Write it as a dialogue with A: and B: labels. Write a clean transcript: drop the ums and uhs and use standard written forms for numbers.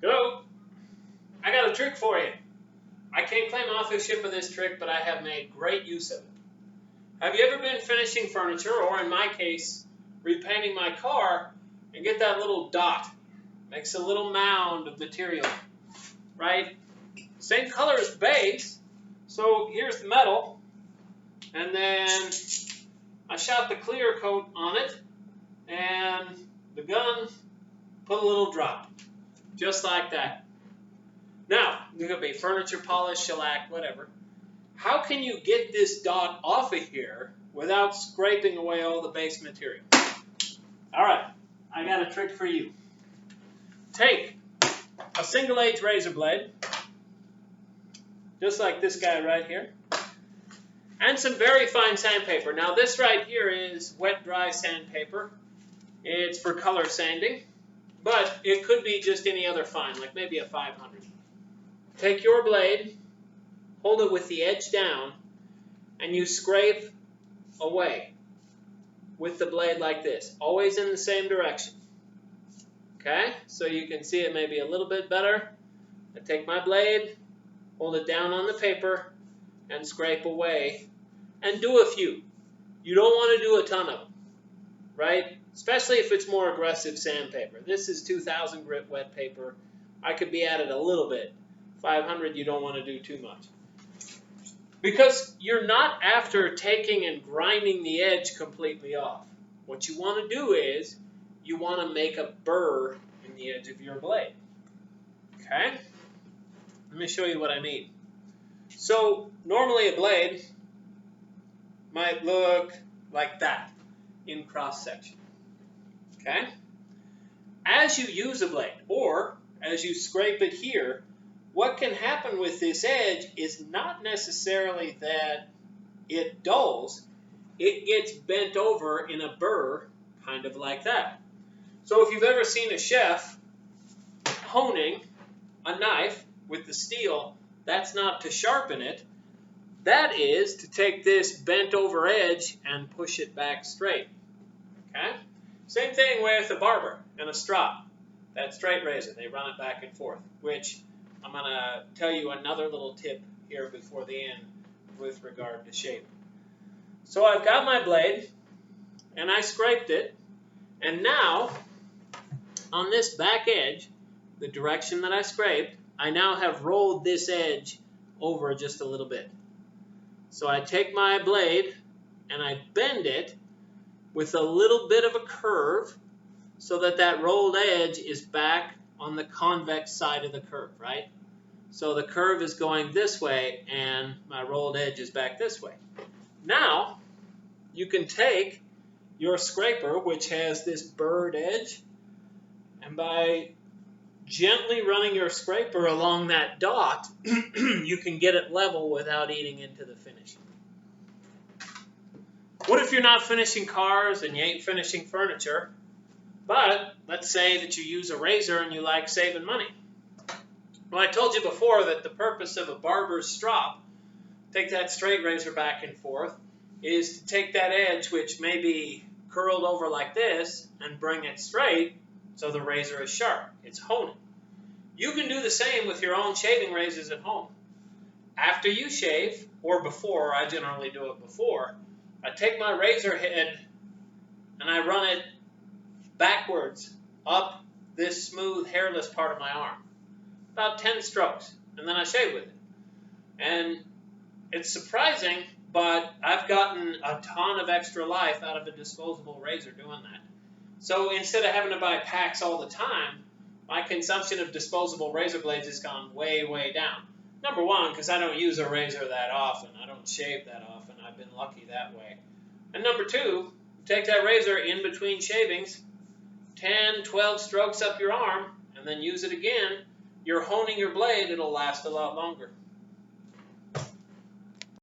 A: Go. I got a trick for you. I can't claim authorship of this trick, but I have made great use of it. Have you ever been finishing furniture, or in my case, repainting my car, and get that little dot? Makes a little mound of material, right? Same color as base. So here's the metal, and then I shot the clear coat on it, and the gun put a little drop, just like that. Now, it could be furniture polish, shellac, whatever. How can you get this dot off of here without scraping away all the base material? All right, I got a trick for you. Take a single edge razor blade, just like this guy right here, and some very fine sandpaper. Now this right here is wet dry sandpaper. It's for color sanding, but it could be just any other fine, like maybe a 500. Take your blade, hold it with the edge down, and you scrape away with the blade like this, always in the same direction. Okay, so you can see it maybe a little bit better. I take my blade, hold it down on the paper, and scrape away, and do a few. You don't want to do a ton of them, right? Especially if it's more aggressive sandpaper. This is 2000 grit wet paper. I could be at it a little bit. 500, you don't want to do too much. Because you're not after taking and grinding the edge completely off. What you want to do is, you want to make a burr in the edge of your blade. Okay? Let me show you what I mean. So, normally a blade might look like that in cross section. Okay? As you use a blade, or as you scrape it here, what can happen with this edge is not necessarily that it dulls, it gets bent over in a burr, kind of like that. So if you've ever seen a chef honing a knife with the steel, that's not to sharpen it, that is to take this bent over edge and push it back straight. Okay? Same thing with a barber and a strop. That straight razor, they run it back and forth, which I'm going to tell you another little tip here before the end with regard to shaving. So I've got my blade, and I scraped it, and now, on this back edge, the direction that I scraped, I now have rolled this edge over just a little bit. So I take my blade, and I bend it with a little bit of a curve, so that that rolled edge is back on the convex side of the curve, right? So the curve is going this way, and my rolled edge is back this way. Now, you can take your scraper, which has this burred edge, and by gently running your scraper along that dot, you can get it level without eating into the finishing. What if you're not finishing cars and you ain't finishing furniture? But let's say that you use a razor and you like saving money. Well, I told you before that the purpose of a barber's strop, take that straight razor back and forth, is to take that edge, which may be curled over like this, and bring it straight so the razor is sharp. It's honing. You can do the same with your own shaving razors at home. After you shave, or before, I generally do it before, I take my razor head and I run it backwards up this smooth, hairless part of my arm. About 10 strokes, and then I shave with it. And it's surprising, but I've gotten a ton of extra life out of a disposable razor doing that. So instead of having to buy packs all the time, my consumption of disposable razor blades has gone way, way down. Number one, because I don't use a razor that often. I don't shave that often. I've been lucky that way. And number two, take that razor in between shavings, 10, 12 strokes up your arm, and then use it again. You're honing your blade, it'll last a lot longer.